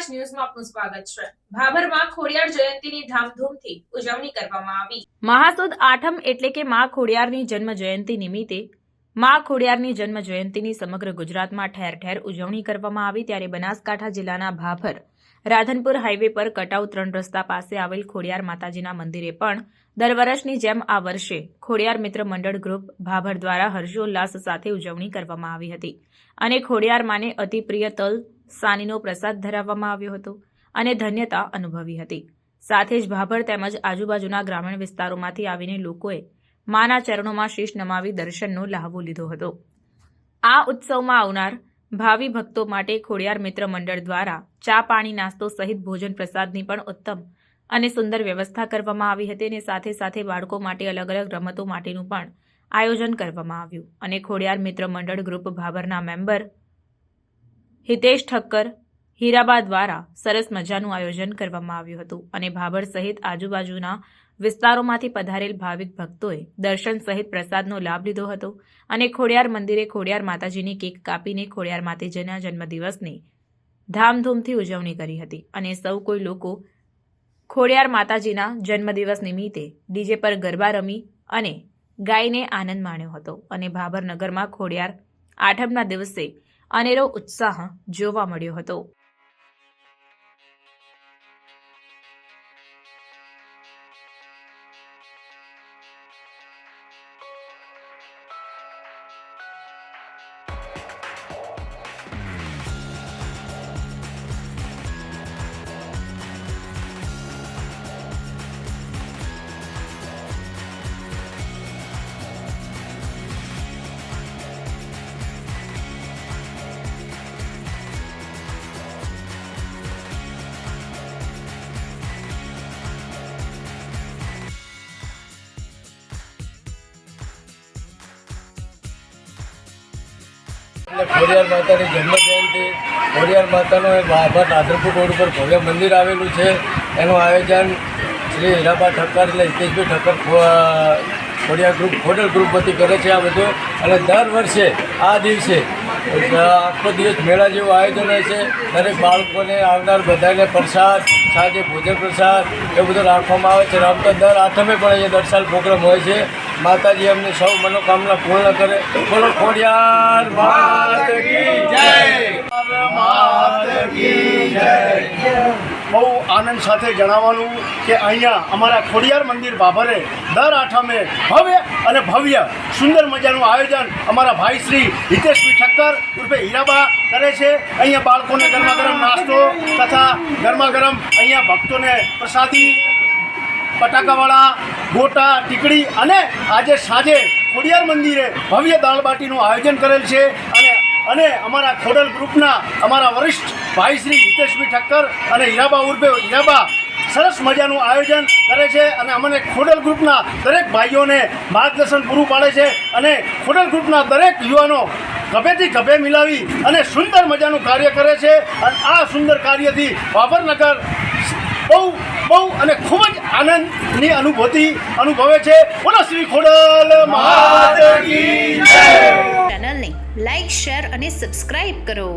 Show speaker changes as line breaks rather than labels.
પ્રકાશ ન્યૂઝમાં આપનું સ્વાગત છે। ભાભરમાં ખોડિયાર જયંતીની ધામધૂમથી ઉજવણી કરવામાં આવી। મહાસુદ આઠમ એટલે કે મા ખોડિયારની જન્મ જયંતિ નિમિત્તે મા ખોડિયારની જન્મ જયંતિની સમગ્ર ગુજરાતમાં ઠેર ઠેર ઉજવણી કરવામાં આવી। ત્યારે બનાસકાંઠા જિલ્લાના ભાભર રાધનપુર હાઈવે પર કટાઉ 3 રસ્તા પાસે આવેલ ખોડિયાર માતાજીના મંદિરે પણ દર વર્ષની જેમ આ વર્ષે ખોડિયાર મિત્ર મંડળ ગ્રુપ ભાભર દ્વારા હર્ષોલ્લાસ સાથે ઉજવણી કરવામાં આવી હતી અને ખોડિયાર માને અતિ પ્રિય તલ સાનીનો પ્રસાદ ધરાવવામાં આવ્યો હતો અને ધન્યતા અનુભવી હતી। સાથે જ ભાભર તેમજ આજુબાજુના ગ્રામીણ વિસ્તારોમાંથી આવીને લોકોએ માના ચરણોમાં શીશ નમાવી દર્શનનો લહાવો લીધો હતો। આ ઉત્સવમાં આવનાર ભાવિ ભક્તો માટે ખોડિયાર મિત્ર મંડળ દ્વારા ચા પાણી નાસ્તો સહિત ભોજન પ્રસાદની પણ ઉત્તમ અને સુંદર વ્યવસ્થા કરવામાં આવી હતી અને સાથે સાથે બાળકો માટે અલગ અલગ રમતો માટેનું પણ આયોજન કરવામાં આવ્યું અને ખોડિયાર મિત્ર મંડળ ગ્રુપ ભાભરના મેમ્બર હિતેશ ઠક્કર હીરાબા દ્વારા સરસ મજાનું આયોજન કરવામાં આવ્યું હતું અને ભાભર સહિત આજુબાજુના વિસ્તારોમાંથી પધારેલ ભાવિક ભક્તોએ દર્શન સહિત પ્રસાદનો લાભ લીધો હતો અને ખોડિયાર મંદિરે ખોડિયાર માતાજીની કેક કાપીને ખોડિયાર માતાજીના જન્મદિવસની ધામધૂમથી ઉજવણી કરી હતી અને સૌ કોઈ લોકો ખોડિયાર માતાજીના જન્મદિવસ નિમિત્તે ડીજે પર ગરબા રમી અને ગાઈને આનંદ માણ્યો હતો અને ભાભર નગરમાં ખોડિયાર આઠમના દિવસે અનેરો ઉત્સાહ જોવા મળ્યો હતો।
ખોડિયાર માતાની જન્મ જયંતિ ખોડિયાર માતાનો ભાભર રાધનપુર રોડ ઉપર ભવ્ય મંદિર આવેલું છે। એનું આયોજન શ્રી હીરાબા ઠક્કર એટલે હિતેશભાઈ ઠક્કર ખોડિયાર ગ્રુપ ખોડલ ગ્રુપ વતી કરે છે આ બધું। અને દર વર્ષે આ દિવસે આખો દિવસ મેળા જેવું આયોજન હોય છે। દરેક બાળકોને આવનાર બધાને પ્રસાદ સાંજે ભોજન પ્રસાદ એ બધું રાખવામાં આવે છે। આમ તો દર આઠમે પણ અહીંયા દર સાલ પ્રોગ્રામ હોય છે। માતાજી અમને સૌ મનોકામના પૂર્ણ કરે। બોલો ખોડિયાર માત કી જય, માત કી જય।
બહુ આનંદ સાથે જણાવવાનું કે અહીંયા અમારા ખોડિયાર મંદિર ભાભરે દર આઠમે ભવ્ય અને ભવ્ય સુંદર મજાનું આયોજન અમારા ભાઈ શ્રી હિતેશભાઈ ઠક્કર ઉર્ફે હીરાબા કરે છે। અહીંયા બાળકોને ગરમા ગરમ નાસ્તો તથા ગરમા ગરમ અહીંયા ભક્તોને પ્રસાદી પટાકાવાળા ગોટા ટીકડી અને આજે સાંજે ખોડિયાર મંદિરે ભવ્ય દાળબાટીનું આયોજન કરેલ છે। અને અમારા ખોડલ ગ્રુપના અમારા વરિષ્ઠ ભાઈ શ્રી હિતેશભાઈ ઠક્કર અને હીરાબા ઉર્ફે હીરાબા સરસ મજાનું આયોજન કરે છે અને અમને ખોડલ ગ્રુપના દરેક ભાઈઓને માર્ગદર્શન પૂરું પાડે છે અને ખોડલ ગ્રુપના દરેક યુવાનો ગભેથી ગભે મિલાવી અને સુંદર મજાનું કાર્ય કરે છે। અને આ સુંદર કાર્યથી ભાભરનગર બહુ અને ખૂબ જ આનંદની અનુભૂતિ અનુભવે છે। બોલો શ્રી ખોડલ માત કી જય।
ચેનલને લાઈક શેર અને સબસ્ક્રાઇબ કરો।